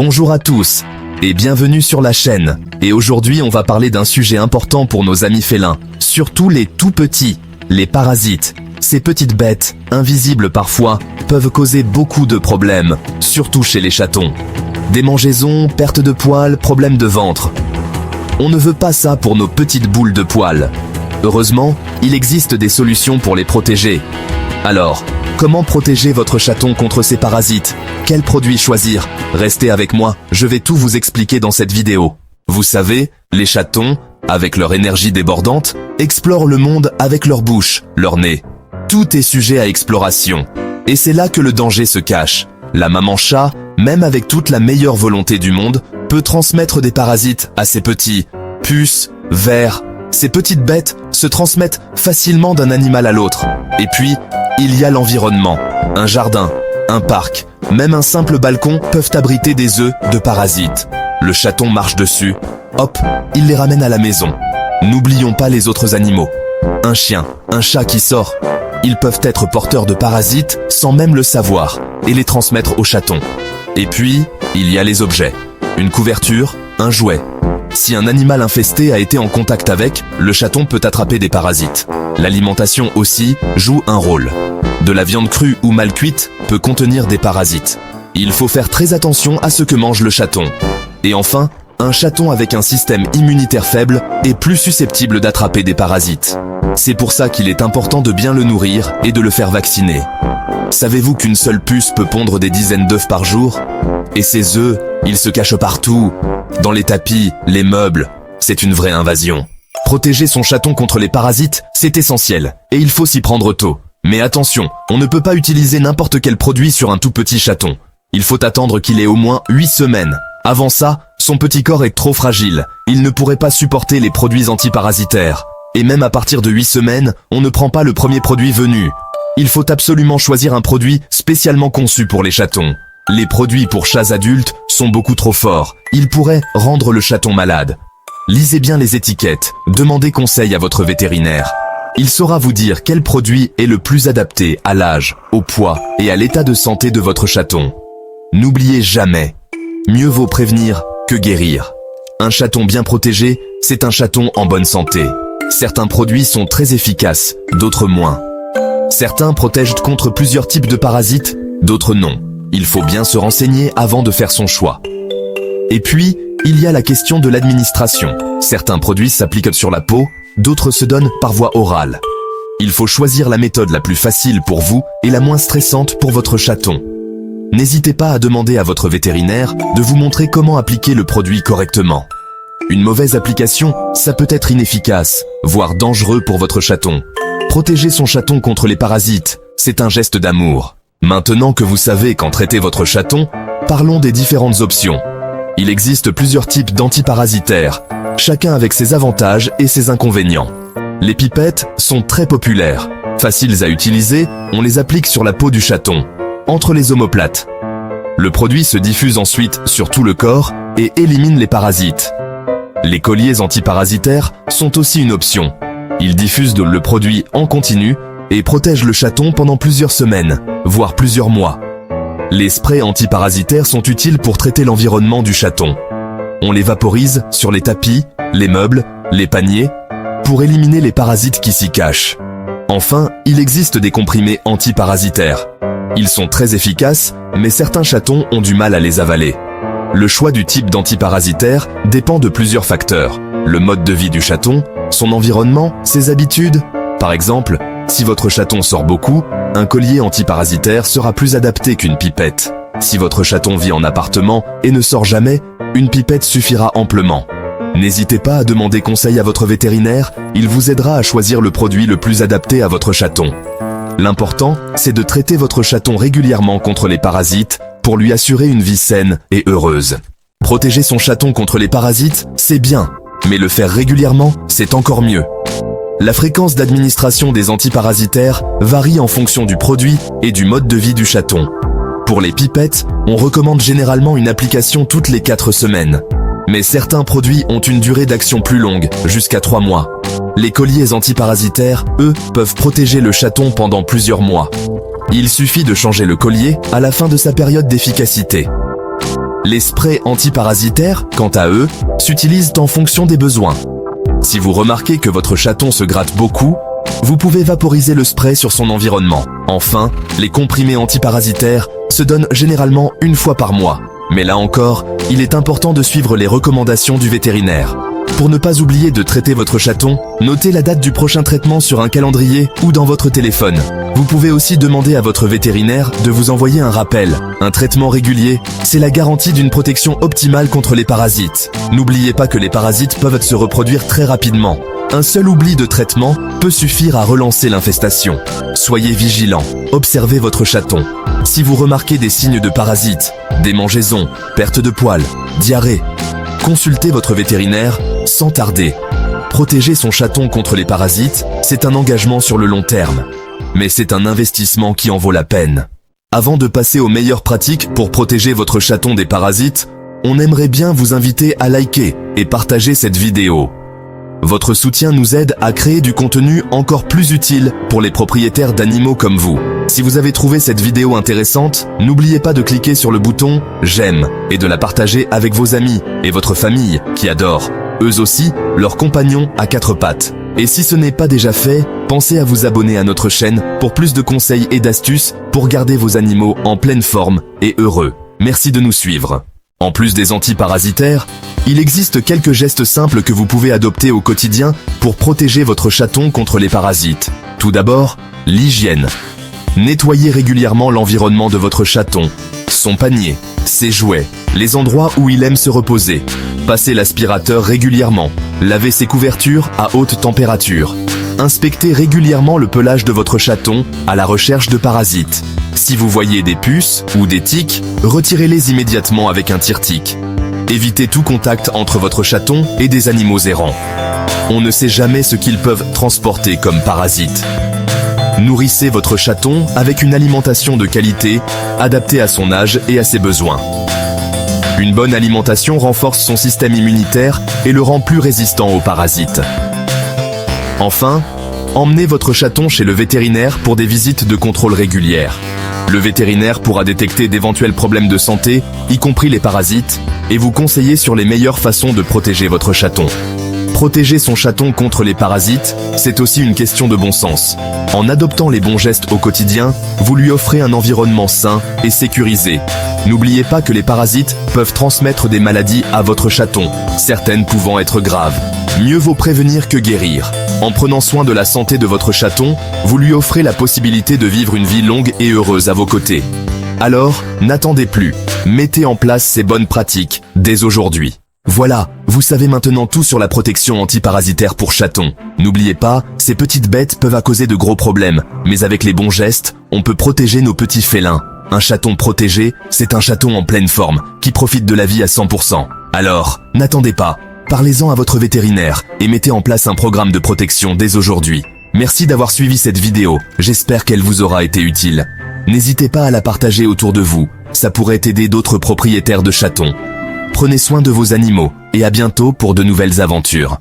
Bonjour à tous et bienvenue sur la chaîne. Et aujourd'hui on va parler d'un sujet important pour nos amis félins, surtout les tout petits, les parasites. Ces petites bêtes, invisibles parfois, peuvent causer beaucoup de problèmes, surtout chez les chatons. Démangeaisons, perte de poils, problèmes de ventre. On ne veut pas ça pour nos petites boules de poils. Heureusement, il existe des solutions pour les protéger. Alors, comment protéger votre chaton contre ces parasites? Quels produits choisir? Restez avec moi, je vais tout vous expliquer dans cette vidéo. Vous savez, les chatons, avec leur énergie débordante, explorent le monde avec leur bouche, leur nez. Tout est sujet à exploration. Et c'est là que le danger se cache. La maman chat, même avec toute la meilleure volonté du monde, peut transmettre des parasites à ses petits. Puces, vers. Ces petites bêtes se transmettent facilement d'un animal à l'autre. Et puis, il y a l'environnement. Un jardin, un parc, même un simple balcon peuvent abriter des œufs de parasites. Le chaton marche dessus. Hop, il les ramène à la maison. N'oublions pas les autres animaux. Un chien, un chat qui sort. Ils peuvent être porteurs de parasites sans même le savoir et les transmettre au chaton. Et puis, il y a les objets. Une couverture, un jouet. Si un animal infesté a été en contact avec, le chaton peut attraper des parasites. L'alimentation aussi joue un rôle. De la viande crue ou mal cuite peut contenir des parasites. Il faut faire très attention à ce que mange le chaton. Et enfin, un chaton avec un système immunitaire faible est plus susceptible d'attraper des parasites. C'est pour ça qu'il est important de bien le nourrir et de le faire vacciner. Savez-vous qu'une seule puce peut pondre des dizaines d'œufs par jour? Et ces œufs, ils se cachent partout. Dans les tapis, les meubles. C'est une vraie invasion. Protéger son chaton contre les parasites, c'est essentiel. Et il faut s'y prendre tôt. Mais attention, on ne peut pas utiliser n'importe quel produit sur un tout petit chaton. Il faut attendre qu'il ait au moins 8 semaines. Avant ça, son petit corps est trop fragile. Il ne pourrait pas supporter les produits antiparasitaires. Et même à partir de 8 semaines, on ne prend pas le premier produit venu. Il faut absolument choisir un produit spécialement conçu pour les chatons. Les produits pour chats adultes sont beaucoup trop forts. Ils pourraient rendre le chaton malade. Lisez bien les étiquettes, demandez conseil à votre vétérinaire. Il saura vous dire quel produit est le plus adapté à l'âge, au poids et à l'état de santé de votre chaton. N'oubliez jamais, mieux vaut prévenir que guérir. Un chaton bien protégé, c'est un chaton en bonne santé. Certains produits sont très efficaces, d'autres moins. Certains protègent contre plusieurs types de parasites, d'autres non. Il faut bien se renseigner avant de faire son choix. Et puis, il y a la question de l'administration. Certains produits s'appliquent sur la peau, d'autres se donnent par voie orale. Il faut choisir la méthode la plus facile pour vous et la moins stressante pour votre chaton. N'hésitez pas à demander à votre vétérinaire de vous montrer comment appliquer le produit correctement. Une mauvaise application, ça peut être inefficace, voire dangereux pour votre chaton. Protéger son chaton contre les parasites, c'est un geste d'amour. Maintenant que vous savez quand traiter votre chaton, parlons des différentes options. Il existe plusieurs types d'antiparasitaires, chacun avec ses avantages et ses inconvénients. Les pipettes sont très populaires. Faciles à utiliser, on les applique sur la peau du chaton, entre les omoplates. Le produit se diffuse ensuite sur tout le corps et élimine les parasites. Les colliers antiparasitaires sont aussi une option. Ils diffusent le produit en continu et protègent le chaton pendant plusieurs semaines, voire plusieurs mois. Les sprays antiparasitaires sont utiles pour traiter l'environnement du chaton. On les vaporise sur les tapis, les meubles, les paniers, pour éliminer les parasites qui s'y cachent. Enfin, il existe des comprimés antiparasitaires. Ils sont très efficaces, mais certains chatons ont du mal à les avaler. Le choix du type d'antiparasitaire dépend de plusieurs facteurs. Le mode de vie du chaton, son environnement, ses habitudes. Par exemple, si votre chaton sort beaucoup, un collier antiparasitaire sera plus adapté qu'une pipette. Si votre chaton vit en appartement et ne sort jamais, une pipette suffira amplement. N'hésitez pas à demander conseil à votre vétérinaire, il vous aidera à choisir le produit le plus adapté à votre chaton. L'important, c'est de traiter votre chaton régulièrement contre les parasites pour lui assurer une vie saine et heureuse. Protéger son chaton contre les parasites, c'est bien, mais le faire régulièrement, c'est encore mieux. La fréquence d'administration des antiparasitaires varie en fonction du produit et du mode de vie du chaton. Pour les pipettes, on recommande généralement une application toutes les 4 semaines. Mais certains produits ont une durée d'action plus longue, jusqu'à 3 mois. Les colliers antiparasitaires, eux, peuvent protéger le chaton pendant plusieurs mois. Il suffit de changer le collier à la fin de sa période d'efficacité. Les sprays antiparasitaires, quant à eux, s'utilisent en fonction des besoins. Si vous remarquez que votre chaton se gratte beaucoup, vous pouvez vaporiser le spray sur son environnement. Enfin, les comprimés antiparasitaires se donnent généralement une fois par mois. Mais là encore, il est important de suivre les recommandations du vétérinaire. Pour ne pas oublier de traiter votre chaton, notez la date du prochain traitement sur un calendrier ou dans votre téléphone. Vous pouvez aussi demander à votre vétérinaire de vous envoyer un rappel. Un traitement régulier, c'est la garantie d'une protection optimale contre les parasites. N'oubliez pas que les parasites peuvent se reproduire très rapidement. Un seul oubli de traitement peut suffire à relancer l'infestation. Soyez vigilant, observez votre chaton. Si vous remarquez des signes de parasites, démangeaisons, perte de poils, diarrhée, consultez votre vétérinaire sans tarder. Protéger son chaton contre les parasites, c'est un engagement sur le long terme. Mais c'est un investissement qui en vaut la peine. Avant de passer aux meilleures pratiques pour protéger votre chaton des parasites, on aimerait bien vous inviter à liker et partager cette vidéo. Votre soutien nous aide à créer du contenu encore plus utile pour les propriétaires d'animaux comme vous. Si vous avez trouvé cette vidéo intéressante, n'oubliez pas de cliquer sur le bouton « J'aime » et de la partager avec vos amis et votre famille qui adorent, eux aussi, leurs compagnons à quatre pattes. Et si ce n'est pas déjà fait, pensez à vous abonner à notre chaîne pour plus de conseils et d'astuces pour garder vos animaux en pleine forme et heureux. Merci de nous suivre. En plus des antiparasitaires, il existe quelques gestes simples que vous pouvez adopter au quotidien pour protéger votre chaton contre les parasites. Tout d'abord, l'hygiène. Nettoyez régulièrement l'environnement de votre chaton, son panier, ses jouets, les endroits où il aime se reposer. Passez l'aspirateur régulièrement. Lavez ses couvertures à haute température. Inspectez régulièrement le pelage de votre chaton à la recherche de parasites. Si vous voyez des puces ou des tiques, retirez-les immédiatement avec un tire-tique. Évitez tout contact entre votre chaton et des animaux errants. On ne sait jamais ce qu'ils peuvent transporter comme parasites. Nourrissez votre chaton avec une alimentation de qualité, adaptée à son âge et à ses besoins. Une bonne alimentation renforce son système immunitaire et le rend plus résistant aux parasites. Enfin, emmenez votre chaton chez le vétérinaire pour des visites de contrôle régulières. Le vétérinaire pourra détecter d'éventuels problèmes de santé, y compris les parasites, et vous conseiller sur les meilleures façons de protéger votre chaton. Protéger son chaton contre les parasites, c'est aussi une question de bon sens. En adoptant les bons gestes au quotidien, vous lui offrez un environnement sain et sécurisé. N'oubliez pas que les parasites peuvent transmettre des maladies à votre chaton, certaines pouvant être graves. Mieux vaut prévenir que guérir. En prenant soin de la santé de votre chaton, vous lui offrez la possibilité de vivre une vie longue et heureuse à vos côtés. Alors, n'attendez plus. Mettez en place ces bonnes pratiques dès aujourd'hui. Voilà, vous savez maintenant tout sur la protection antiparasitaire pour chatons. N'oubliez pas, ces petites bêtes peuvent causer de gros problèmes, mais avec les bons gestes, on peut protéger nos petits félins. Un chaton protégé, c'est un chaton en pleine forme, qui profite de la vie à 100%. Alors, n'attendez pas, parlez-en à votre vétérinaire et mettez en place un programme de protection dès aujourd'hui. Merci d'avoir suivi cette vidéo, j'espère qu'elle vous aura été utile. N'hésitez pas à la partager autour de vous, ça pourrait aider d'autres propriétaires de chatons. Prenez soin de vos animaux, et à bientôt pour de nouvelles aventures.